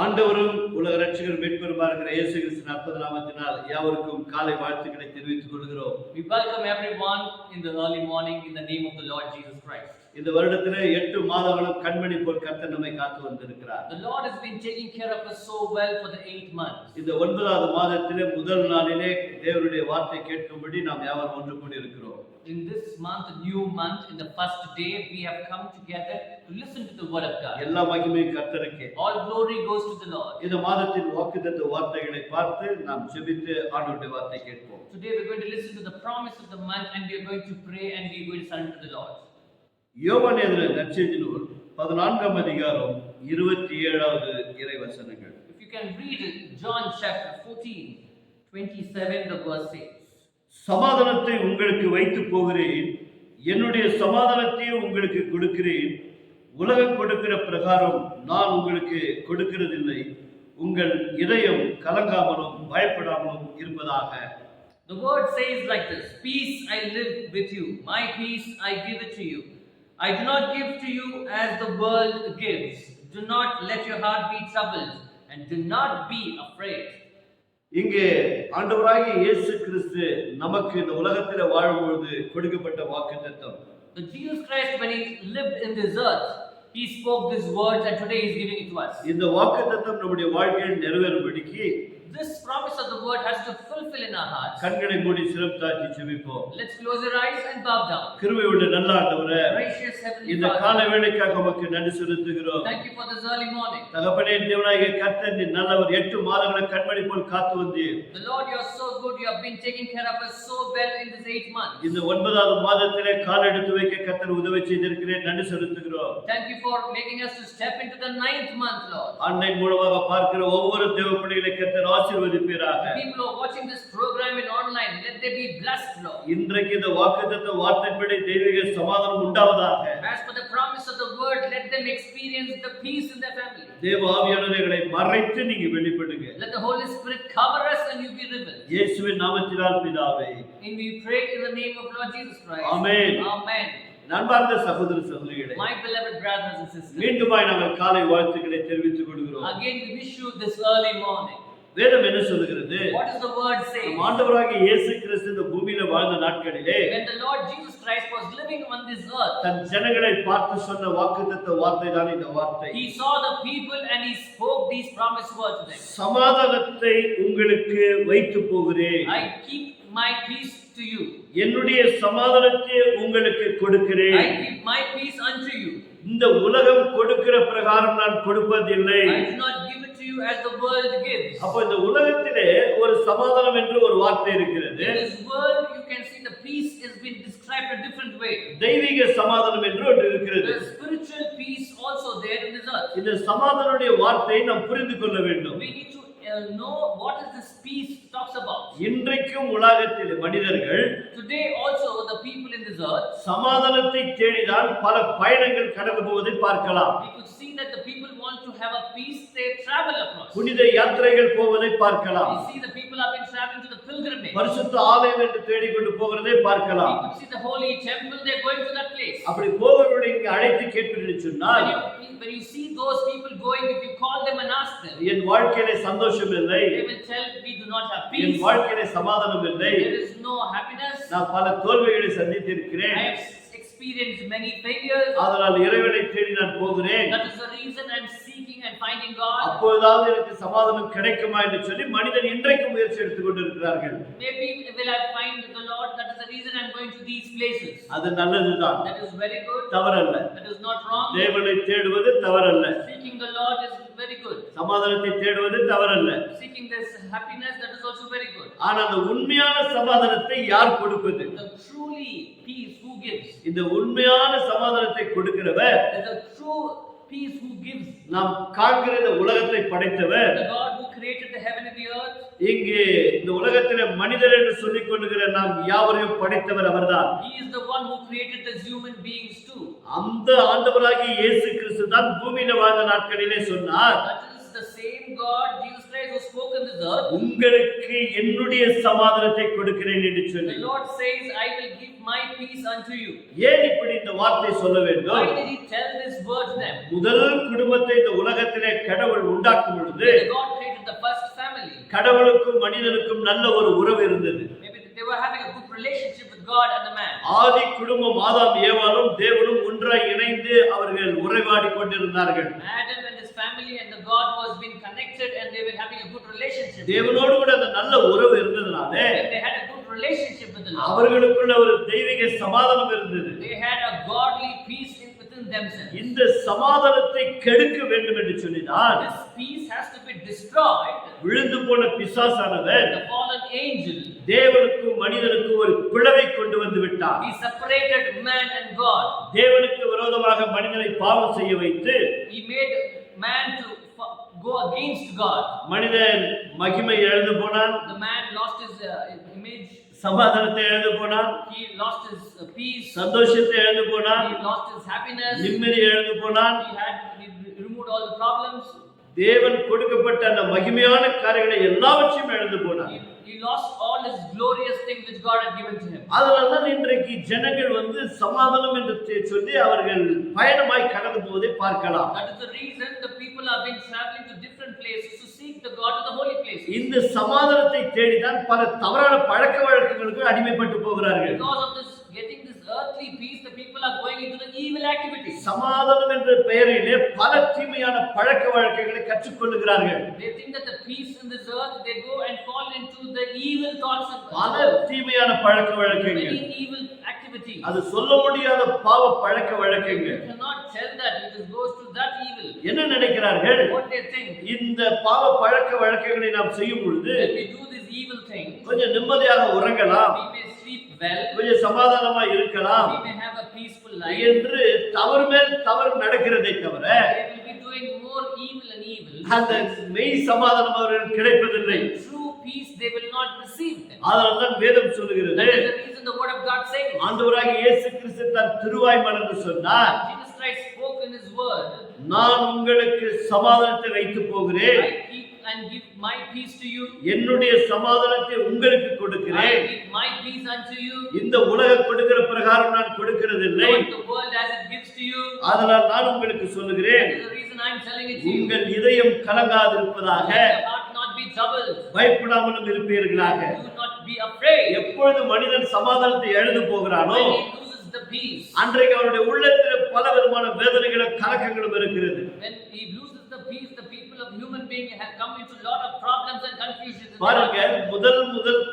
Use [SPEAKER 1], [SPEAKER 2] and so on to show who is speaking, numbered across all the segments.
[SPEAKER 1] ஆண்டவரும் உலக ரட்சகர் மீட்பெருமா இருக்கிற இயேசு கிறிஸ்துவின் அற்புத நாமத்தினால் யாவருக்கும் காலை வாழ்த்துக்களை தெரிவித்துக் கொள்கிறோம்.
[SPEAKER 2] We welcome everyone in the early morning in the name of the Lord Jesus Christ.
[SPEAKER 1] இந்த வருடத்திலே 8 மாதங்களும் கண்மணி போல் கர்த்தர் நம்மை காத்து வந்திருக்கிறார்.
[SPEAKER 2] The Lord has been taking care of us so well for the 8 months.
[SPEAKER 1] இந்த 9வது மாதத்திலே முதல் நாளிலே தேவனுடைய வார்த்தை கேட்கும்படி நாம் யாவரும் ஒன்று கூடி இருக்கிறோம்.
[SPEAKER 2] In this month, new month, in the first day, we have come together to listen to the word of God.
[SPEAKER 1] எல்லா மகிமையும் கர்த்தருக்கே.
[SPEAKER 2] All glory goes to the Lord.
[SPEAKER 1] இந்த மாதத்தின் வாக்குத்தத்த வார்த்தைகளை பார்த்து நாம் ஜெபித்து ஆண்டவருடைய வார்த்தை கேட்போம்.
[SPEAKER 2] Today we are going to listen to the promise of the month and we are going to pray and we are going to surrender to the Lord.
[SPEAKER 1] யோவான் எழுதின நற்செய்தி நூல் 14ஆம் அதிகாரம் 27வது இறைவசனங்கள்.
[SPEAKER 2] If you can read it, John chapter 14, 27, the verse says,
[SPEAKER 1] சமாதானத்தை உங்களுக்கு வைத்து போகிறேன், என்னுடைய சமாதானத்தை உங்களுக்கு கொடுக்கிறேன். உலகம் கொடுக்கிற பிரகாரம் நான் உங்களுக்கு கொடுக்கிறதில்லை. உங்கள் இதயம் கலங்காமலும் பயப்படாமலும் இருப்பதாக.
[SPEAKER 2] The word says like this: Peace I live with you, my peace I give it to you. I do not give to you as the world gives. Do not let your heart be troubled and do not be afraid.
[SPEAKER 1] இங்கே ஆண்டவராகிய இயேசு கிறிஸ்து நமக்கு இந்த உலகத்திலே வாழும்பொழுது கொடுக்கப்பட்ட வாக்குத்தத்தம்.
[SPEAKER 2] The Jesus Christ, when he lived in this earth, he spoke these words and today he is giving it to us.
[SPEAKER 1] இந்த வாக்குத்தத்தம் நம்முடைய வாழ்க்கையில் நிறைவேறும்படிக்கு
[SPEAKER 2] this promise of the word has to fulfill in our hearts.
[SPEAKER 1] கண்களை மூடி சிரம் தாழ்த்தி ஜெபிப்போம்.
[SPEAKER 2] Let's close our eyes and bow down.
[SPEAKER 1] கிருபை உள்ள நல்ல ஆண்டவரே,
[SPEAKER 2] gracious heavenly
[SPEAKER 1] இந்த
[SPEAKER 2] Father,
[SPEAKER 1] காலை வேளைக்காக உமக்கு நன்றி செலுத்துகிறோம்.
[SPEAKER 2] thank you for this early morning.
[SPEAKER 1] தகப்பனே, தேவனாகிய கர்த்தர் நீர் நல்லவர். 8 மாதங்களை கண்மணி போல் காத்து வந்தீர்.
[SPEAKER 2] The Lord, you are so good. You have been taking care of us so well in this 8 months.
[SPEAKER 1] இந்த 9வது மாதத்திலே கால் எடுத்து வைக்க கர்த்தர் உதவி செய்திருக்கிறேன். நன்றி செலுத்துகிறோம்.
[SPEAKER 2] Thank you for making us to step into the 9th month, Lord.
[SPEAKER 1] Online மூலமாக பார்க்கிற ஒவ்வொரு தேவ பிள்ளைகளை கர்த்தர் ஆசீர்வதிப்பீராக.
[SPEAKER 2] People who are watching this program in online, let they be blessed, Lord.
[SPEAKER 1] இன்றைக்கு இந்த வாக்குத்தத்த வார்த்தைப்படி தெய்வீக சமாதானம் உண்டாவதாக.
[SPEAKER 2] As per the promise of the word, let them experience the peace in their family.
[SPEAKER 1] தேவ ஆவியானவரை மறைத்து நீங்க வெளிப்படுங்க.
[SPEAKER 2] Let the Holy Spirit cover us and you be revealed.
[SPEAKER 1] இயேசுவின் நாமத்தினால் பிதாவே.
[SPEAKER 2] And we pray in the name of Lord Jesus Christ.
[SPEAKER 1] Amen.
[SPEAKER 2] Amen.
[SPEAKER 1] நண்பார்ந்த சகோதர சகோதரிகளே,
[SPEAKER 2] my beloved brothers and sisters,
[SPEAKER 1] மீண்டுமாய் நாங்கள் காலை வாழ்த்துக்களை தெரிவித்துக் கொள்கிறோம்.
[SPEAKER 2] again we wish you this early morning.
[SPEAKER 1] வேதம் என்ன சொல்கிறது?
[SPEAKER 2] What does the word say?
[SPEAKER 1] ஆண்டவராகிய இயேசு கிறிஸ்து இந்த பூமியில வாழ்ந்த நாட்களிலே,
[SPEAKER 2] when the Lord Jesus Christ was living on this earth,
[SPEAKER 1] தன் ஜனங்களை பார்த்து சொன்ன வாக்குத்தத்த வார்த்தை தான் இந்த வார்த்தை.
[SPEAKER 2] he saw the people and he spoke these promised words to them.
[SPEAKER 1] சமாதானத்தை உங்களுக்கு வைத்து போகிறேன்.
[SPEAKER 2] I keep my peace to you.
[SPEAKER 1] என்னுடைய சமாதானத்தை உங்களுக்கு கொடுக்கிறேன்.
[SPEAKER 2] I give my peace unto you.
[SPEAKER 1] இந்த உலகம் கொடுக்கிற பிரகாரம் நான் கொடுப்பதில்லை.
[SPEAKER 2] I do not give it to you as the world gives.
[SPEAKER 1] அப்ப இந்த உலகத்திலே ஒரு சமாதானம் என்று ஒரு வார்த்தை இருக்கிறது.
[SPEAKER 2] In this world you can see the peace has been described a different way.
[SPEAKER 1] தெய்வீக சமாதானம் என்று ஒன்று இருக்கிறது.
[SPEAKER 2] There is spiritual peace also there in this earth.
[SPEAKER 1] இந்த சமாதானத்துடைய வார்த்தையை நாம் புரிந்து கொள்ள வேண்டும்.
[SPEAKER 2] We need to know what is this peace talks about.
[SPEAKER 1] இன்றைக்கும் உலகத்தில் மனிதர்கள்
[SPEAKER 2] today also the people in this earth
[SPEAKER 1] சமாதானத்தை தேடிதான் பல பயணங்கள் கடந்து போவதை பார்க்கலாம்.
[SPEAKER 2] we could see that the people want to have a peace, they travel across.
[SPEAKER 1] புனித யாத்திரைகள் போவதை பார்க்கலாம்.
[SPEAKER 2] we see the people have been traveling to the pilgrimage.
[SPEAKER 1] பரிசுத்த ஆலயம் என்று தேடிக்கொண்டு போகிறதை பார்க்கலாம்.
[SPEAKER 2] we could see the holy temple, they are going to that place.
[SPEAKER 1] அப்படி போகிறவர்களை இங்கு அழைத்து கேட்பீர்கள் சொன்னால்,
[SPEAKER 2] when you see those people going, if you call them and ask them,
[SPEAKER 1] என் வாழ்க்கையிலே சந்தோஷம் இல்லை,
[SPEAKER 2] they will tell we do not have peace,
[SPEAKER 1] என் வாழ்க்கையிலே சமாதானம் இல்லை,
[SPEAKER 2] there is no happiness,
[SPEAKER 1] நான் பல தோல்விகளை சந்தித்திருக்கிறேன்,
[SPEAKER 2] I have experienced many failures,
[SPEAKER 1] அதனால் இறைவனை தேடி நான் போகிறேன்,
[SPEAKER 2] that is the reason I am seeking and finding God.
[SPEAKER 1] அப்பொழுதாவது எனக்கு சமாதானம் கிடைக்குமா என்று சொல்லி மனிதன் இன்றைக்கு முயற்சி எடுத்துக் கொண்டிருக்கிறார்கள்.
[SPEAKER 2] maybe will I find the Lord, that is the reason I am going to these places.
[SPEAKER 1] அது நல்லதுதான்,
[SPEAKER 2] that is very good,
[SPEAKER 1] தவறல்ல.
[SPEAKER 2] that is not wrong.
[SPEAKER 1] தேவனை தேடுவது தவறல்ல,
[SPEAKER 2] seeking the Lord is very good.
[SPEAKER 1] சமாதானத்தை தேடுவது தவறல்ல.
[SPEAKER 2] seeking this happiness, that is also very good.
[SPEAKER 1] ஆனா அந்த உண்மையான சமாதானத்தை யார் கொடுப்பது?
[SPEAKER 2] the truly peace who gives.
[SPEAKER 1] இந்த உண்மையான சமாதானத்தை கொடுக்கிறவர்,
[SPEAKER 2] the true peace who gives.
[SPEAKER 1] நாம் காண்கிற இந்த உலகத்தை படைத்தவர்,
[SPEAKER 2] the God who created the heaven and the earth.
[SPEAKER 1] இங்கே இந்த உலகத்திலே மனிதர் என்று சொல்லிக் கொள்ளுகிற நாம் யாவரையும் படைத்தவர் அவர்தான்.
[SPEAKER 2] he is the one who created the human beings too.
[SPEAKER 1] அந்த ஆண்டவராகிய இயேசு கிறிஸ்து தான் பூமியில வாழ்ந்த நாட்களிலே சொன்னார்,
[SPEAKER 2] that is the same God, Jesus Christ, who spoke in this earth,
[SPEAKER 1] உங்களுக்கு என்னுடைய சமாதானத்தை கொடுக்கிறேன் என்று சொல்லி.
[SPEAKER 2] the Lord says, I will give my peace unto you.
[SPEAKER 1] ஏன் இப்படி இந்த வார்த்தை சொல்ல வேண்டும்?
[SPEAKER 2] Why did he tell this word to them?
[SPEAKER 1] முதல் குடும்பத்தை இந்த உலகத்திலே கடவுள் உண்டாக்கும் பொழுது
[SPEAKER 2] God created the first family.
[SPEAKER 1] கடவுளுக்கும் மனிதனுக்கும் நல்ல ஒரு உறவு இருந்தது.
[SPEAKER 2] Maybe they were having a good relationship with God and the man.
[SPEAKER 1] ஆதி குடும்பம் ஆதாம் ஏவாளும் தேவனும் ஒன்றாய் இணைந்து அவர்கள் உறவாடி கொண்டிருந்தார்கள்.
[SPEAKER 2] Adam and his family and the God was being connected and they were having a good relationship.
[SPEAKER 1] தேவனோடு கூட அந்த நல்ல உறவு இருந்ததனால
[SPEAKER 2] They had a good relationship with the Lord.
[SPEAKER 1] அவர்களுக்குள்ள ஒரு தெய்வீக சமாதானம் இருந்தது.
[SPEAKER 2] They had a godly peace within themselves.
[SPEAKER 1] இந்த சமாதானத்தை கெடுக்க வேண்டும் என்று சொல்லிதான்
[SPEAKER 2] This peace has to be destroyed.
[SPEAKER 1] விழுந்து போன பிசாசானவன்
[SPEAKER 2] The fallen angel,
[SPEAKER 1] தேவனுக்கும் மனிதனுக்கும் ஒரு பிளவை கொண்டு வந்து விட்டார்.
[SPEAKER 2] he separated man and God.
[SPEAKER 1] தேவனுக்கு விரோதமாக மனிதனை பாவம் செய்ய வைத்து
[SPEAKER 2] He made man to go against God.
[SPEAKER 1] மனிதன் மகிமை இழந்து போனான்.
[SPEAKER 2] The man lost his image.
[SPEAKER 1] சமாதானத்தை இழந்து போனான்.
[SPEAKER 2] He lost his peace.
[SPEAKER 1] சந்தோஷத்தை இழந்து போனான்.
[SPEAKER 2] He lost his happiness.
[SPEAKER 1] நிம்மதி இழந்து போனான்.
[SPEAKER 2] He removed all the problems.
[SPEAKER 1] தேவன் கொடுக்கப்பட்ட அந்த மகிமையான காரியங்களை எல்லாவற்றையும் இழந்து போனான்.
[SPEAKER 2] He lost all his glorious things which God had given to him.
[SPEAKER 1] அதனால்தான் இன்றைக்கு ஜனங்கள் வந்து சமாதானம் என்று சொல்லி அவர்கள் பயணமாய் கடந்து போவதை பார்க்கலாம்.
[SPEAKER 2] That is the reason the people have been traveling to different places to seek the God to the holy places.
[SPEAKER 1] இந்த சமாதானத்தை தேடிதான் பல தவறான பழக்க வழக்கங்களுக்கு அடிமைப்பட்டு போகிறார்கள்.
[SPEAKER 2] Because of this getting this earthly peace, the people are going into the evil activities.
[SPEAKER 1] சமாதானம் என்ற பெயரிலே பல தீமையான பழக்க வழக்கங்களை கற்றுக்கொள்கிறார்கள்.
[SPEAKER 2] They think that the peace in this earth, they go and fall into the evil thoughts and
[SPEAKER 1] பல தீமையான பழக்க வழக்கங்கள்.
[SPEAKER 2] many evil activities.
[SPEAKER 1] அது சொல்ல முடியாத பாவ பழக்க வழக்கங்கள்.
[SPEAKER 2] You cannot tell that it just goes to that evil.
[SPEAKER 1] என்ன நினைக்கிறார்கள்?
[SPEAKER 2] What they think.
[SPEAKER 1] இந்த பாவ பழக்க வழக்கங்களை நாம் செய்யும் பொழுது
[SPEAKER 2] When we do these evil things,
[SPEAKER 1] கொஞ்சம் நிம்மதியாக உறங்கலாம்,
[SPEAKER 2] we may sleep well,
[SPEAKER 1] கொஞ்சம் சமாதானமா இருக்கலாம்
[SPEAKER 2] we may have a peaceful life.
[SPEAKER 1] என்று தவறு மேல் தவறு நடக்கிறதை தவிர
[SPEAKER 2] They will be doing more evil and evil.
[SPEAKER 1] அந்த மெய் சமாதானம் அவர்களுக்கு கிடைப்பதில்லை.
[SPEAKER 2] True peace they will not receive them.
[SPEAKER 1] அதனால்தான் வேதம் சொல்லுகிறது,
[SPEAKER 2] That is the reason the word of God says.
[SPEAKER 1] ஆண்டவராகிய இயேசு கிறிஸ்து தன் திருவாய் மலர்ந்து சொன்னார்,
[SPEAKER 2] Jesus Christ spoke in his word,
[SPEAKER 1] நான் உங்களுக்கு சமாதானத்தை வைத்து போகிறேன்,
[SPEAKER 2] I keep and give my peace to you.
[SPEAKER 1] என்னுடைய சமாதானத்தை உங்களுக்கு கொடுக்கிறேன்.
[SPEAKER 2] I give my peace unto you.
[SPEAKER 1] இந்த உலகம் கொடுக்கிற பிரகாரம் நான் கொடுக்கிறதில்லை.
[SPEAKER 2] Not the world as it gives to you.
[SPEAKER 1] அதனால் நான் உங்களுக்கு சொல்லுகிறேன்,
[SPEAKER 2] That is the reason I am telling it to you.
[SPEAKER 1] உங்கள் இதயம் கலங்காதிருப்பதாக,
[SPEAKER 2] Let your heart not be troubled.
[SPEAKER 1] பயப்படாமலும் இருப்பீர்களாக.
[SPEAKER 2] Do not be afraid.
[SPEAKER 1] எப்பொழுது மனிதன் சமாதானத்தை இழந்து போகிறானோ
[SPEAKER 2] When he loses the peace,
[SPEAKER 1] அன்றைக்கு அவருடைய உள்ளத்தில் பல விதமான வேதனைகளும் கலக்கங்களும் இருக்கிறது.
[SPEAKER 2] when he loses the peace, the people of human being have come into a lot of problems and confusions.
[SPEAKER 1] பாருங்க, முதல்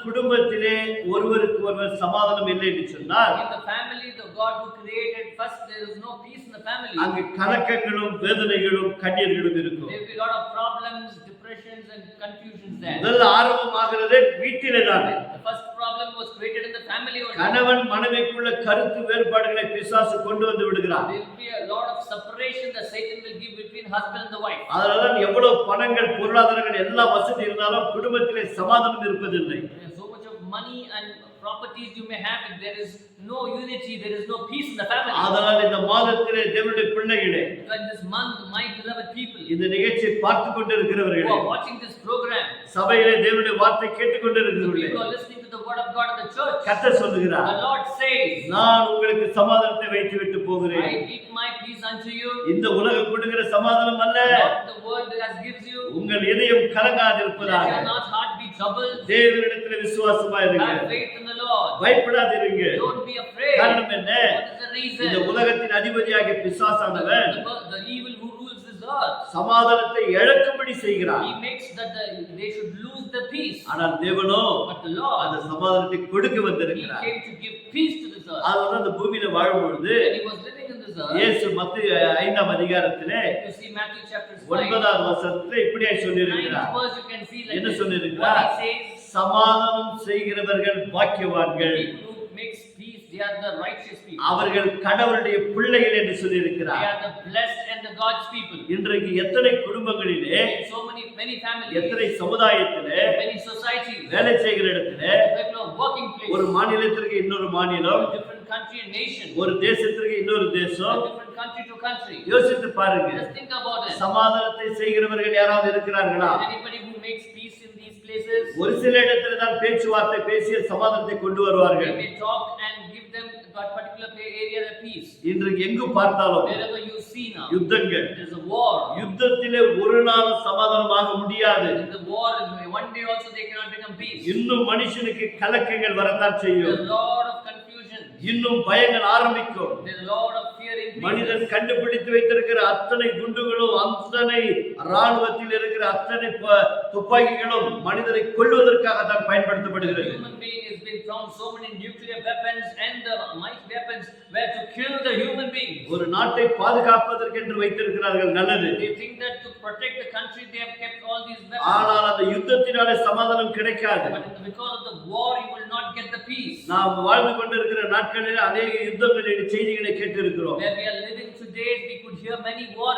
[SPEAKER 1] குடும்பத்திலே ஒருவருக்கு ஒருவர் சமாதானம் இல்லை என்று சொன்னால்
[SPEAKER 2] In the family, the God who created first, there is no peace in the family.
[SPEAKER 1] அங்கு கலக்கங்களும் வேதனைகளும் கண்ணீர்களும் இருக்கும்.
[SPEAKER 2] There will be a lot of problems, depressions and confusions there.
[SPEAKER 1] முதல் ஆரம்பமாகிறதே வீட்டிலே தான்.
[SPEAKER 2] The first problem was created in the family only.
[SPEAKER 1] கணவன் மனைவிக்குள்ள கருத்து வேறுபாடுகளை பிசாசு கொண்டு வந்து விடுகிறான்.
[SPEAKER 2] There will be a lot of separation that Satan will give between husband and the wife.
[SPEAKER 1] அதனால எவ்வளவு பணங்கள் பொருளாதாரங்கள் எல்லா வசதி இருந்தாலும் குடும்பத்திலே சமாதானம் இருப்பதில்லை.
[SPEAKER 2] So much of money and properties you may have, if there is no unity, there is no peace in the family.
[SPEAKER 1] அதனால் இந்த மாதத்திலே தேவனுடைய பிள்ளைகளே,
[SPEAKER 2] In this month, my beloved people
[SPEAKER 1] இந்த நிகழ்ச்சியை பார்த்து
[SPEAKER 2] who
[SPEAKER 1] கொண்டிருக்கிறவர்களே,
[SPEAKER 2] are watching this program,
[SPEAKER 1] சபையிலே தேவனுடைய வார்த்தை கேட்டுக்
[SPEAKER 2] the
[SPEAKER 1] கொண்டிருக்கிறவர்களே,
[SPEAKER 2] people are listening to the word of God in the church.
[SPEAKER 1] கர்த்தர் சொல்லுகிறார்,
[SPEAKER 2] The Lord says,
[SPEAKER 1] நான் உங்களுக்கு சமாதானத்தை வைத்து விட்டு போகிறேன்.
[SPEAKER 2] I give my peace unto you.
[SPEAKER 1] இந்த உலகம் கொடுக்கிற சமாதானம் அல்ல,
[SPEAKER 2] Not the world as gives you.
[SPEAKER 1] உங்கள் இதயம்
[SPEAKER 2] Let
[SPEAKER 1] கலங்காதிருப்பதாக.
[SPEAKER 2] your not heart be troubled.
[SPEAKER 1] தேவனிடத்தில் விசுவாசமா இருங்க,
[SPEAKER 2] Have faith in the Lord.
[SPEAKER 1] பயப்படாதிருங்க.
[SPEAKER 2] Don't be afraid.
[SPEAKER 1] காரணம் என்ன?
[SPEAKER 2] What is the
[SPEAKER 1] இந்த
[SPEAKER 2] reason?
[SPEAKER 1] உலகத்தின் அதிபதியாகிய பிசாசானவன்
[SPEAKER 2] The evil who rules this earth,
[SPEAKER 1] சமாதானத்தை இழக்கும்படி செய்கிறான்.
[SPEAKER 2] he makes that they should lose the peace.
[SPEAKER 1] ஆனால் தேவனோ
[SPEAKER 2] But the Lord,
[SPEAKER 1] அந்த சமாதானத்தை கொடுக்க
[SPEAKER 2] he
[SPEAKER 1] வந்திருக்கிறார்.
[SPEAKER 2] came to give peace to this earth.
[SPEAKER 1] அதனால அந்த பூமியில வாழும் பொழுது
[SPEAKER 2] When he was living in this earth,
[SPEAKER 1] இயேசு மத்தேயு 5ஆம் அதிகாரத்திலே
[SPEAKER 2] you see Matthew chapter 5,
[SPEAKER 1] 9ஆம் வசனத்திலே இப்படியே சொல்லியிருக்கிறார்.
[SPEAKER 2] 9th verse, you can see like
[SPEAKER 1] என்ன
[SPEAKER 2] this.
[SPEAKER 1] சொல்லியிருக்கிறார்?
[SPEAKER 2] What he says,
[SPEAKER 1] சமாதானம் செய்கிறவர்கள் பாக்கியவான்கள்.
[SPEAKER 2] people who makes peace, they are the righteous people.
[SPEAKER 1] அவர்கள் கடவுளுடைய பிள்ளைகள் என்று சொல்லி
[SPEAKER 2] They
[SPEAKER 1] இருக்கிறார்.
[SPEAKER 2] are the blessed and the God's people.
[SPEAKER 1] இன்றைக்கு எத்தனை குடும்பங்களிலே,
[SPEAKER 2] In so many families,
[SPEAKER 1] எத்தனை சமுதாயத்திலே,
[SPEAKER 2] many societies,
[SPEAKER 1] வேலை செய்கிற இடத்திலே,
[SPEAKER 2] people are working
[SPEAKER 1] ஒரு
[SPEAKER 2] places,
[SPEAKER 1] மாநிலத்திற்கு இன்னொரு மாநிலம்,
[SPEAKER 2] different country and nation,
[SPEAKER 1] ஒரு தேசத்திற்கு இன்னொரு தேசம்.
[SPEAKER 2] different country to country.
[SPEAKER 1] யோசித்து பாருங்க,
[SPEAKER 2] Just think about it.
[SPEAKER 1] சமாதானத்தை செய்கிறவர்கள் யாராவது இருக்கிறார்களா?
[SPEAKER 2] Is there anybody who makes peace in these places?
[SPEAKER 1] ஒரு சில இடத்துல தான் பேச்சுவார்த்தை பேசி சமாதானத்தை கொண்டு வருவார்கள்.
[SPEAKER 2] They may talk and give them that particular area their peace.
[SPEAKER 1] இன்றைக்கு எங்கு பார்த்தாலும்
[SPEAKER 2] Wherever you see now,
[SPEAKER 1] யுத்தங்கள்.
[SPEAKER 2] there is a war.
[SPEAKER 1] யுத்தத்திலே ஒரு நாள் சமாதானமாக முடியாது.
[SPEAKER 2] In the war, one day also they cannot become peace.
[SPEAKER 1] இன்னும் மனுஷனுக்கு கலக்கங்கள் வரத்தான் செய்யும்.
[SPEAKER 2] There's a lot of confusion.
[SPEAKER 1] இன்னும் பயங்கள் ஆரம்பிக்கும்.
[SPEAKER 2] There's a lot of fear in
[SPEAKER 1] மனிதன் கண்டுபிடித்து வைத்திருக்கிற அத்தனை குண்டுகளும், அத்தனை ராணுவத்தில் இருக்கிற அத்தனை துப்பாக்கிகளும் மனிதனை கொல்வதற்காக தான் பயன்படுத்தப்படுகிறது.
[SPEAKER 2] Human being has been found so many nuclear weapons and the might weapons were to kill the human being.
[SPEAKER 1] ஒரு நாட்டை பாதுகாப்பதற்கு என்று வைத்திருக்கிறார்கள், நல்லது.
[SPEAKER 2] They think that to protect the country they have kept all these weapons.
[SPEAKER 1] ஆனால் அந்த யுத்தத்தினாலே சமாதானம் கிடைக்காது.
[SPEAKER 2] But because of the war you will not get the peace.
[SPEAKER 1] நாம் வாழ்ந்து கொண்டிருக்கிற நாட்களில் அநேக யுத்தங்களின் செய்திகளை கேட்டிருக்கிறோம்.
[SPEAKER 2] Where we are living today, we could hear many war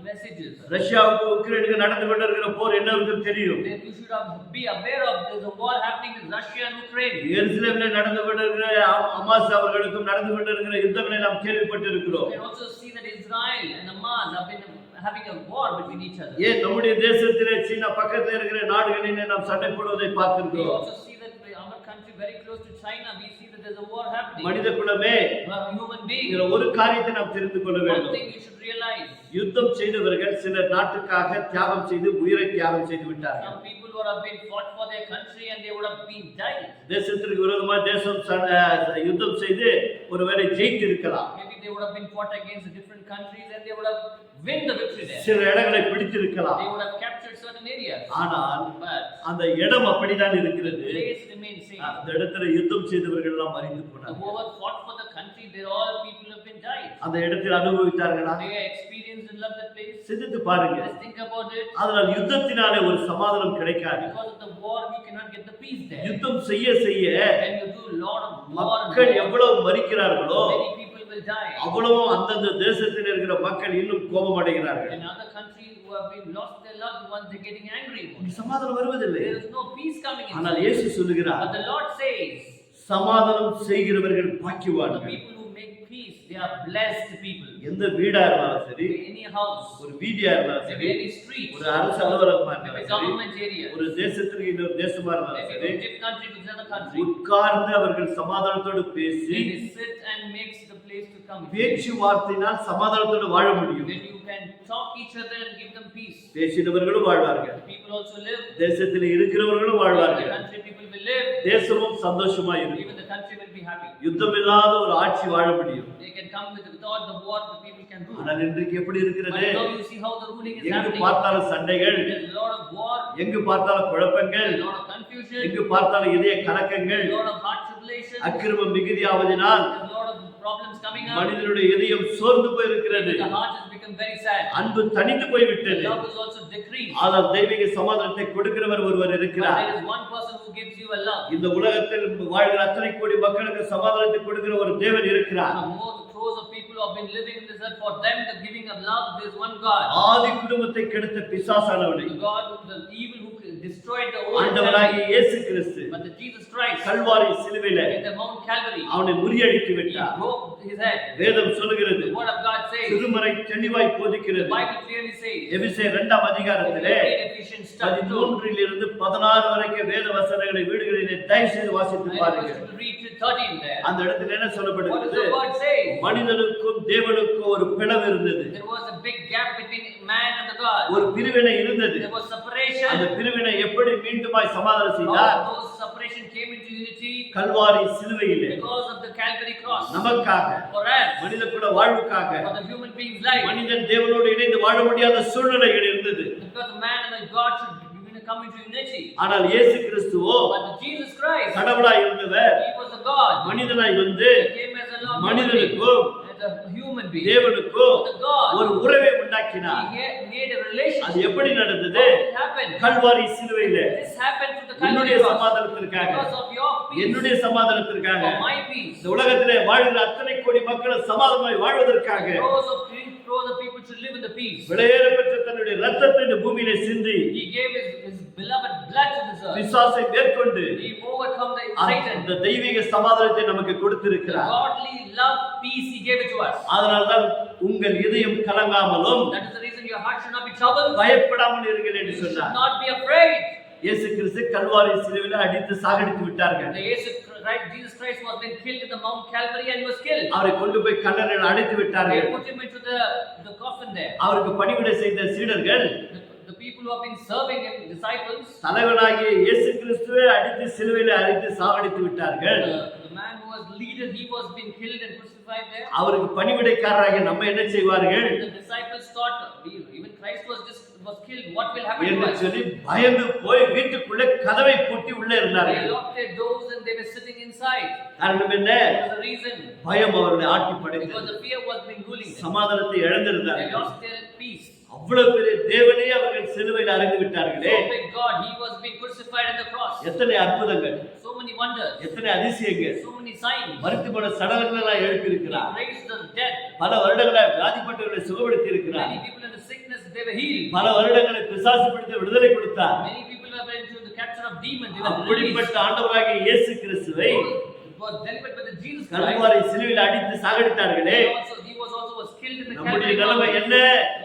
[SPEAKER 2] messages.
[SPEAKER 1] ரஷ்யாவுக்கு உக்ரைனுக்கு நடந்து கொண்டிருக்கிற போர் என்னவென்று தெரியும்.
[SPEAKER 2] You should be aware of there's a war happening in Russia and Ukraine.
[SPEAKER 1] எருசலேமில் நடந்து கொண்டிருக்கிற ஹமாஸ் அவர்களுக்கும் நடந்து கொண்டிருக்கிற யுத்தங்களை நாம் கேள்விப்பட்டிருக்கிறோம்.
[SPEAKER 2] You can also see that Israel and Hamas have been having a war between each other.
[SPEAKER 1] ஏன் நம்முடைய தேசத்திலே சீனா பக்கத்தில் இருக்கிற நாடுகளிலே நாம் சண்டை போடுவதை
[SPEAKER 2] We
[SPEAKER 1] பார்த்திருக்கிறோம்.
[SPEAKER 2] also see that our country very close to China, we see that there's a war happening.
[SPEAKER 1] மனித குலமே,
[SPEAKER 2] Human being.
[SPEAKER 1] இதுல ஒரு காரியத்தை நாம் தெரிந்து கொள்ள
[SPEAKER 2] One
[SPEAKER 1] வேண்டும்.
[SPEAKER 2] thing you should realize.
[SPEAKER 1] யுத்தம் செய்தவர்கள் சிலர் நாட்டுக்காக தியாகம் செய்து உயிரை தியாகம் செய்து விட்டார்கள்.
[SPEAKER 2] Some people would have been fought for their country and they would have been died.
[SPEAKER 1] தேசத்திற்கு விரோதமாக தேசம் யுத்தம் செய்து ஒருவேளை ஜெயித்து இருக்கலாம்.
[SPEAKER 2] Maybe they would have been fought against different countries and they would have win the victory there.
[SPEAKER 1] சில இடங்களை பிடித்திருக்கலாம்.
[SPEAKER 2] They would have captured certain areas.
[SPEAKER 1] ஆனால்
[SPEAKER 2] But
[SPEAKER 1] அந்த இடம் அப்படிதான் இருக்கிறது.
[SPEAKER 2] the place remains same.
[SPEAKER 1] அந்த இடத்துல யுத்தம் செய்தவர்கள் எல்லாம் மரித்து போனார்கள்.
[SPEAKER 2] Whoever fought for the country, there all people have been died.
[SPEAKER 1] அந்த இடத்தில் அனுபவித்தார்களா?
[SPEAKER 2] They experienced and loved that place.
[SPEAKER 1] சிந்தித்து பாருங்க.
[SPEAKER 2] Just think about it.
[SPEAKER 1] அதனால் யுத்தத்தினாலே ஒரு சமாதானம் கிடைக்காது.
[SPEAKER 2] Because of the war, we cannot get the peace there.
[SPEAKER 1] யுத்தம் செய்ய செய்ய
[SPEAKER 2] When you do a lot of war,
[SPEAKER 1] மக்கள் எவ்வளவு மரிக்கிறார்களோ
[SPEAKER 2] many people will die.
[SPEAKER 1] அவ்வளவு அந்தந்த தேசத்தில் இருக்கிற மக்கள் இன்னும் கோபம் அடைகிறார்கள்.
[SPEAKER 2] In other countries who have been lost their loved ones, they're getting angry.
[SPEAKER 1] சமாதானம் வருவதில்லை.
[SPEAKER 2] There is no peace coming in.
[SPEAKER 1] ஆனால் இயேசு சொல்லுகிறார்,
[SPEAKER 2] But the Lord says,
[SPEAKER 1] சமாதானம் செய்கிறவர்கள்
[SPEAKER 2] the
[SPEAKER 1] பாக்கியவான்கள்.
[SPEAKER 2] people who make peace, they are blessed people.
[SPEAKER 1] எந்த வீடா இருந்தாலும் சரி,
[SPEAKER 2] Any house,
[SPEAKER 1] ஒரு வீதியா இருந்தாலும்
[SPEAKER 2] maybe
[SPEAKER 1] சரி,
[SPEAKER 2] any street,
[SPEAKER 1] ஒரு அரசு அலுவலகமா
[SPEAKER 2] maybe
[SPEAKER 1] இருந்தாலும் சரி,
[SPEAKER 2] government area,
[SPEAKER 1] ஒரு தேசத்திற்கு இன்னொரு தேசமா இருந்தாலும்
[SPEAKER 2] maybe
[SPEAKER 1] சரி,
[SPEAKER 2] from different country to another country.
[SPEAKER 1] உட்கார்ந்து அவர்கள் சமாதானத்தோடு பேசி
[SPEAKER 2] They sit and makes the place to come.
[SPEAKER 1] பேச்சுவார்த்தையினால் சமாதானத்தோடு வாழ முடியும்.
[SPEAKER 2] When you can talk each other and give them peace.
[SPEAKER 1] பேசினவர்களும் வாழ்வார்கள்,
[SPEAKER 2] People also live.
[SPEAKER 1] தேசத்தில் இருக்கிறவர்களும்
[SPEAKER 2] The
[SPEAKER 1] வாழ்வார்கள்,
[SPEAKER 2] country people will live.
[SPEAKER 1] தேசமும் சந்தோஷமா இருக்கும்.
[SPEAKER 2] Even the country will be happy.
[SPEAKER 1] யுத்தமில்லாத ஒரு ஆட்சி வாழ முடியும்.
[SPEAKER 2] They can come without the war, the people can rule.
[SPEAKER 1] ஆனால் இன்றைக்கு எப்படி இருக்கிறது?
[SPEAKER 2] But now you see how the ruling is
[SPEAKER 1] எங்கு
[SPEAKER 2] happening.
[SPEAKER 1] பார்த்தாலும் சண்டைகள்,
[SPEAKER 2] There's a lot of war,
[SPEAKER 1] எங்கு பார்த்தாலும் குழப்பங்கள்,
[SPEAKER 2] a lot of confusion,
[SPEAKER 1] எங்கு பார்த்தாலும் இதய கலக்கங்கள்,
[SPEAKER 2] a lot of heart tribulation,
[SPEAKER 1] அக்கிரமம் மிகுதியாவதினால்
[SPEAKER 2] there's a lot of problems coming up.
[SPEAKER 1] மனிதனுடைய இதயம் சோர்ந்து போயிருக்கிறது.
[SPEAKER 2] The heart has become very sad.
[SPEAKER 1] அன்பு தனிந்து போய்விட்டது.
[SPEAKER 2] Love is also decreased.
[SPEAKER 1] ஆனால் தெய்வீக சமாதானத்தை கொடுக்கிறவர் ஒருவர்
[SPEAKER 2] But
[SPEAKER 1] இருக்கிறார்.
[SPEAKER 2] there is one person who gives you a love.
[SPEAKER 1] இந்த உலகத்தில் வாழ்கிற அத்தனை கோடி மக்களுக்கு சமாதானத்தை கொடுக்கிற ஒரு தேவன் இருக்கிறார்.
[SPEAKER 2] The more crores of people who have been living in this earth, for them the giving of love, there is one God.
[SPEAKER 1] ஆதி குடும்பத்தை கெடுத்த பிசாசானவனை
[SPEAKER 2] The God, the evil who destroyed the old
[SPEAKER 1] ஆண்டவராகிய
[SPEAKER 2] family.
[SPEAKER 1] இயேசு கிறிஸ்து
[SPEAKER 2] But the Jesus Christ,
[SPEAKER 1] Kalvari சிலுவையிலே
[SPEAKER 2] in the Mount Calvary,
[SPEAKER 1] அவனை முறியடித்து
[SPEAKER 2] he
[SPEAKER 1] விட்டார்.
[SPEAKER 2] broke his head.
[SPEAKER 1] வேதம் சொல்லுகிறது,
[SPEAKER 2] The word of God says,
[SPEAKER 1] திருமறை தெளிவாய்
[SPEAKER 2] the
[SPEAKER 1] போதிக்கிறது.
[SPEAKER 2] Bible clearly says,
[SPEAKER 1] எபிரேயர் 2 அதிகாரத்திலே
[SPEAKER 2] Ephesians chapter 2,
[SPEAKER 1] 13 இருந்து 16 வரைக்கும் வேத வசனங்களை வீடுகளிலே தயவு செய்து வாசித்து
[SPEAKER 2] I
[SPEAKER 1] பாருங்கள்.
[SPEAKER 2] request you to read to 13 there.
[SPEAKER 1] அந்த இடத்துல என்ன
[SPEAKER 2] What does
[SPEAKER 1] சொல்லப்படுகிறது?
[SPEAKER 2] the word say?
[SPEAKER 1] மனிதனுக்கும் தேவனுக்கும் ஒரு பிளவு இருந்தது,
[SPEAKER 2] There was a big gap between man and the God.
[SPEAKER 1] ஒரு பிரிவினை இருந்தது.
[SPEAKER 2] There was separation.
[SPEAKER 1] அந்த பிரிவினை எப்படி மீண்டுமாய் சமாதானம் செய்தார்?
[SPEAKER 2] How those separation came into unity
[SPEAKER 1] Kalvari சிலுவையிலே
[SPEAKER 2] because of the Calvary cross.
[SPEAKER 1] நமக்காக,
[SPEAKER 2] For us,
[SPEAKER 1] மனித குல வாழ்வுக்காக,
[SPEAKER 2] for the human being's life.
[SPEAKER 1] மனிதன் தேவனோடு இணைந்து வாழ முடியாத சூழ்நிலைகள் இருந்தது.
[SPEAKER 2] Because the man and the God should come into unity.
[SPEAKER 1] ஆனால் இயேசு கிறிஸ்துவோ
[SPEAKER 2] But the Jesus Christ,
[SPEAKER 1] கடவுளாய் இருந்தவர்
[SPEAKER 2] he was a God.
[SPEAKER 1] மனிதனாய் வந்து
[SPEAKER 2] He came as a Lord.
[SPEAKER 1] மனிதனுக்கும்
[SPEAKER 2] And the human being,
[SPEAKER 1] தேவனுக்கும்
[SPEAKER 2] the God.
[SPEAKER 1] ஒரு உறவை உண்டாக்கினார்.
[SPEAKER 2] He made a relationship.
[SPEAKER 1] அது எப்படி நடந்தது?
[SPEAKER 2] It happened.
[SPEAKER 1] கல்வாரி சிலுவையிலே
[SPEAKER 2] This happened through the
[SPEAKER 1] என்னுடைய
[SPEAKER 2] Calvary cross.
[SPEAKER 1] சமாதானத்திற்காக,
[SPEAKER 2] Because of your peace,
[SPEAKER 1] என்னுடைய சமாதானத்திற்காக,
[SPEAKER 2] for my peace.
[SPEAKER 1] இந்த உலகத்திலே வாழ்கிற அத்தனை கோடி மக்கள் சமாதானமாய் வாழ்வதற்காக
[SPEAKER 2] Crores of people should live in the peace.
[SPEAKER 1] விலையேற பெற்ற தன்னுடைய ரத்தத்தை இந்த பூமியிலே சிந்தி
[SPEAKER 2] He gave his beloved blood to this earth.
[SPEAKER 1] பிசாசை மேற்கொண்டு
[SPEAKER 2] He overcome the Satan.
[SPEAKER 1] அந்த தெய்வீக சமாதானத்தை நமக்கு
[SPEAKER 2] The
[SPEAKER 1] கொடுத்திருக்கிறார்.
[SPEAKER 2] godly love, peace He gave it to us.
[SPEAKER 1] அதனால்தான் உங்கள் இதயம் கலங்காமலும்
[SPEAKER 2] That is the reason your heart should not be troubled.
[SPEAKER 1] பயப்படாமல் இருங்கள் என்று
[SPEAKER 2] You should
[SPEAKER 1] சொன்னார்.
[SPEAKER 2] not be afraid.
[SPEAKER 1] இயேசு கிறிஸ்து கல்வாரி சிலுவையிலே அடித்து சாகடித்து விட்டார்கள்.
[SPEAKER 2] Jesus Christ was then killed in the Mount Calvary and he was killed.
[SPEAKER 1] அவரை கொண்டு போய் கல்லறையில் அடைத்து
[SPEAKER 2] They
[SPEAKER 1] விட்டார்கள்.
[SPEAKER 2] put him into the coffin there.
[SPEAKER 1] அவருக்கு பணிவிடை செய்த சீடர்கள்
[SPEAKER 2] The people who have been serving him, disciples,
[SPEAKER 1] தலைவனாகிய இயேசு கிறிஸ்துவை அடித்து சிலுவையிலே அடித்து சாகடித்து விட்டார்கள்.
[SPEAKER 2] the man who was leader, he was being killed and crucified there.
[SPEAKER 1] அவருக்கு பணிவிடைக்காரராகிய நம்ம என்ன செய்வார்கள்?
[SPEAKER 2] The disciples thought, even Christ was killed, what will happen to
[SPEAKER 1] என்று
[SPEAKER 2] us?
[SPEAKER 1] சொல்லி பயந்து போய் வீட்டுக்குள்ளே கதவை பூட்டி உள்ளே
[SPEAKER 2] They
[SPEAKER 1] இருந்தார்கள்.
[SPEAKER 2] locked their doors and they were sitting inside.
[SPEAKER 1] காரணம் என்ன?
[SPEAKER 2] What was the reason?
[SPEAKER 1] பயம் அவர்களை ஆட்டி படைத்தது.
[SPEAKER 2] Because the fear was being ruling them.
[SPEAKER 1] சமாதானத்தை
[SPEAKER 2] They
[SPEAKER 1] இழந்திருந்தார்கள்.
[SPEAKER 2] lost their peace.
[SPEAKER 1] அவ்வளவு பெரிய தேவனே அவர்கள் சிலுவையில் அறைந்து விட்டார்களே.
[SPEAKER 2] So big God, he was being crucified on the cross.
[SPEAKER 1] எத்தனை அற்புதங்கள்,
[SPEAKER 2] So many wonders,
[SPEAKER 1] எத்தனை அதிசயங்கள்.
[SPEAKER 2] so many signs.
[SPEAKER 1] மரித்து போன சடலங்களை எல்லாம் எழுப்பி
[SPEAKER 2] He
[SPEAKER 1] இருக்கிறார்.
[SPEAKER 2] raised the dead.
[SPEAKER 1] பல வருடங்களாய் வியாதிப்பட்டவர்களை சுகப்படுத்தி இருக்கிறார்.
[SPEAKER 2] Many people in the sickness, they were healed.
[SPEAKER 1] பல வருடங்களை பிசாசு பிடித்து விடுதலை கொடுத்தார்.
[SPEAKER 2] Many people have been into the capture of demons. They were
[SPEAKER 1] அப்படிப்பட்ட
[SPEAKER 2] released.
[SPEAKER 1] ஆண்டவராகிய இயேசு கிறிஸ்துவை
[SPEAKER 2] It was delivered by the Jesus Christ.
[SPEAKER 1] Kalvari சிலுவையில் அடித்து சாகடித்தார்களே.
[SPEAKER 2] He also was killed in the
[SPEAKER 1] நம்முடைய
[SPEAKER 2] Calvary
[SPEAKER 1] நிலைமை
[SPEAKER 2] cross.
[SPEAKER 1] என்ன?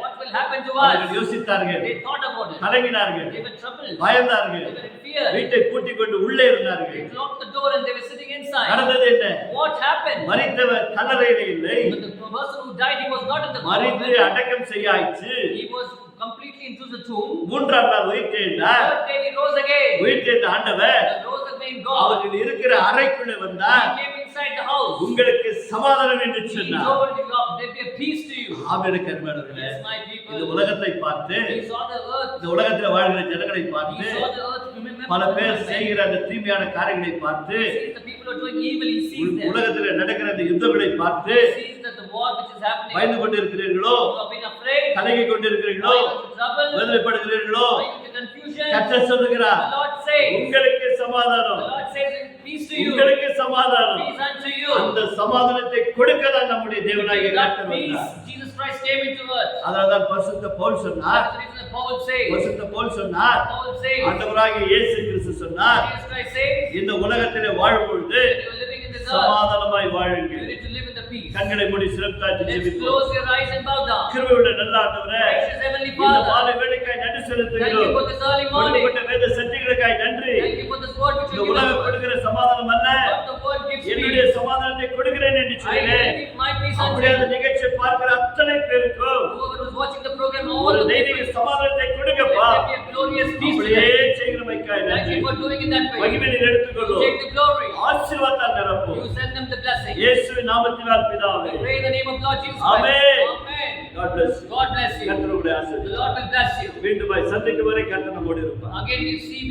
[SPEAKER 2] What will happen to
[SPEAKER 1] அவர்கள்
[SPEAKER 2] us?
[SPEAKER 1] யோசித்தார்கள்,
[SPEAKER 2] They thought about it.
[SPEAKER 1] கலங்கினார்கள்,
[SPEAKER 2] They were troubled.
[SPEAKER 1] பயந்தார்கள்,
[SPEAKER 2] They were in fear.
[SPEAKER 1] வீட்டை பூட்டிக் கொண்டு உள்ளே இருந்தார்கள்.
[SPEAKER 2] They locked the door and they were sitting inside.
[SPEAKER 1] நடந்தது என்ன?
[SPEAKER 2] What happened?
[SPEAKER 1] மரித்தவர் கல்லறையிலே இல்லை,
[SPEAKER 2] But the person who died, he was not in the
[SPEAKER 1] மரித்து
[SPEAKER 2] coffin.
[SPEAKER 1] அடக்கம் செய்யாயிற்று.
[SPEAKER 2] He was completely into the tomb.
[SPEAKER 1] மூன்றாம் நாள் உயிர்த்தெழுந்தார்.
[SPEAKER 2] Third day he rose again.
[SPEAKER 1] உயிர்த்தெழுந்த ஆண்டவர்
[SPEAKER 2] The rose again God.
[SPEAKER 1] அவர்கள் இருக்கிற அறைக்குள்ளே வந்தார்.
[SPEAKER 2] He came inside the house.
[SPEAKER 1] உங்களுக்கு சமாதானம் என்று
[SPEAKER 2] He
[SPEAKER 1] சொன்னார்.
[SPEAKER 2] told you, there be a peace to you.
[SPEAKER 1] Amen கர்மர்களே.
[SPEAKER 2] Yes, my
[SPEAKER 1] இந்த
[SPEAKER 2] people.
[SPEAKER 1] உலகத்தை பார்த்து,
[SPEAKER 2] He saw the earth.
[SPEAKER 1] இந்த உலகத்தில் வாழ்கிற ஜனங்களை
[SPEAKER 2] He
[SPEAKER 1] பார்த்து,
[SPEAKER 2] saw the earth. Remember
[SPEAKER 1] பல
[SPEAKER 2] the
[SPEAKER 1] பேர்
[SPEAKER 2] earth.
[SPEAKER 1] செய்கிற அந்த தீமையான காரியங்களை பார்த்து,
[SPEAKER 2] He sees the people who are doing evil. He sees them.
[SPEAKER 1] உலகத்தில் நடக்கிற அந்த யுத்தங்களை பார்த்து
[SPEAKER 2] He sees that the war which is happening.
[SPEAKER 1] பயந்து கொண்டிருக்கிறீர்களோ,
[SPEAKER 2] You have been afraid.
[SPEAKER 1] கலங்கி கொண்டிருக்கிறீர்களோ,
[SPEAKER 2] Are you in trouble?
[SPEAKER 1] வேதனைப்படுகிறீர்களோ?
[SPEAKER 2] Are you in confusion?
[SPEAKER 1] கர்த்தர் சொல்லுகிறார்,
[SPEAKER 2] The Lord says.
[SPEAKER 1] உங்களுக்கு
[SPEAKER 2] The
[SPEAKER 1] சமாதானம்,
[SPEAKER 2] Lord says, peace to you.
[SPEAKER 1] உங்களுக்கு சமாதானம்.
[SPEAKER 2] Peace unto you.
[SPEAKER 1] அந்த சமாதானத்தை கொடுக்க தான் நம்முடைய தேவனாகிய
[SPEAKER 2] That
[SPEAKER 1] கர்த்தர்
[SPEAKER 2] peace,
[SPEAKER 1] வந்தார்.
[SPEAKER 2] Jesus Christ came into earth.
[SPEAKER 1] அதனால்தான் பரிசுத்த பவுல் சொன்னார்,
[SPEAKER 2] That's the reason that Paul says.
[SPEAKER 1] பரிசுத்த பவுல் சொன்னார்,
[SPEAKER 2] Paul says.
[SPEAKER 1] ஆண்டவராகிய இயேசு கிறிஸ்து சொன்னார்,
[SPEAKER 2] Jesus Christ says.
[SPEAKER 1] இந்த உலகத்திலே வாழும் பொழுது
[SPEAKER 2] When you are living in this earth,
[SPEAKER 1] சமாதானமாய்
[SPEAKER 2] you
[SPEAKER 1] வாழுங்கள்.
[SPEAKER 2] need to live in the peace.
[SPEAKER 1] கண்களை மூடி சிறப்பாய்த்து
[SPEAKER 2] Let's
[SPEAKER 1] ஜெபிப்போம்.
[SPEAKER 2] close your eyes and bow down.
[SPEAKER 1] கிருபையுள்ள நல்ல ஆண்டவரே,
[SPEAKER 2] Gracious Heavenly
[SPEAKER 1] இந்த
[SPEAKER 2] Father,
[SPEAKER 1] மாலை வேளைக்காய் நன்றி
[SPEAKER 2] thank you
[SPEAKER 1] செலுத்துகிறோம்.
[SPEAKER 2] for this early morning.
[SPEAKER 1] கொடுக்கப்பட்ட வேத சத்தியங்களுக்காய் நன்றி.
[SPEAKER 2] Thank you for this word which
[SPEAKER 1] இந்த
[SPEAKER 2] you give
[SPEAKER 1] உலகம்
[SPEAKER 2] us.
[SPEAKER 1] கொடுக்கிற சமாதானம் அல்ல,
[SPEAKER 2] What the word gives
[SPEAKER 1] என்னுடைய
[SPEAKER 2] me.
[SPEAKER 1] சமாதானத்தை கொடுக்கிறேன் என்று
[SPEAKER 2] I
[SPEAKER 1] சொன்னேன்.
[SPEAKER 2] will give my peace unto
[SPEAKER 1] அப்படியே அந்த
[SPEAKER 2] you.
[SPEAKER 1] நிகழ்ச்சியை பார்க்கிற அத்தனை பேருக்கும்
[SPEAKER 2] Whoever is watching the program, all
[SPEAKER 1] ஒரு
[SPEAKER 2] the
[SPEAKER 1] தெய்வீக
[SPEAKER 2] people,
[SPEAKER 1] சமாதானத்தை கொடுங்கப்பா.
[SPEAKER 2] let there be a glorious peace
[SPEAKER 1] அப்படியே
[SPEAKER 2] today.
[SPEAKER 1] செய்கிறமைக்காய்
[SPEAKER 2] Thank
[SPEAKER 1] நன்றி.
[SPEAKER 2] you for doing it that way.
[SPEAKER 1] மகிமையை
[SPEAKER 2] You
[SPEAKER 1] எடுத்துக்கொள்ளும்.
[SPEAKER 2] take the glory.
[SPEAKER 1] ஆசீர்வாதத்தால் நிரப்பும்.
[SPEAKER 2] You send them the blessing.
[SPEAKER 1] இயேசுவின் நாமத்தினால் பிதாவே.
[SPEAKER 2] We pray in the name of Lord Jesus
[SPEAKER 1] Amen.
[SPEAKER 2] Christ. Amen.
[SPEAKER 1] God bless you.
[SPEAKER 2] God bless you.
[SPEAKER 1] கர்த்தர் உங்களை
[SPEAKER 2] The
[SPEAKER 1] ஆசீர்வதிப்பார்.
[SPEAKER 2] Lord will bless you.
[SPEAKER 1] மீண்டும் சந்திக்கும் வரை கர்த்தர் நம்மோடு இருப்பார்.
[SPEAKER 2] Again we see,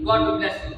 [SPEAKER 2] God will bless you.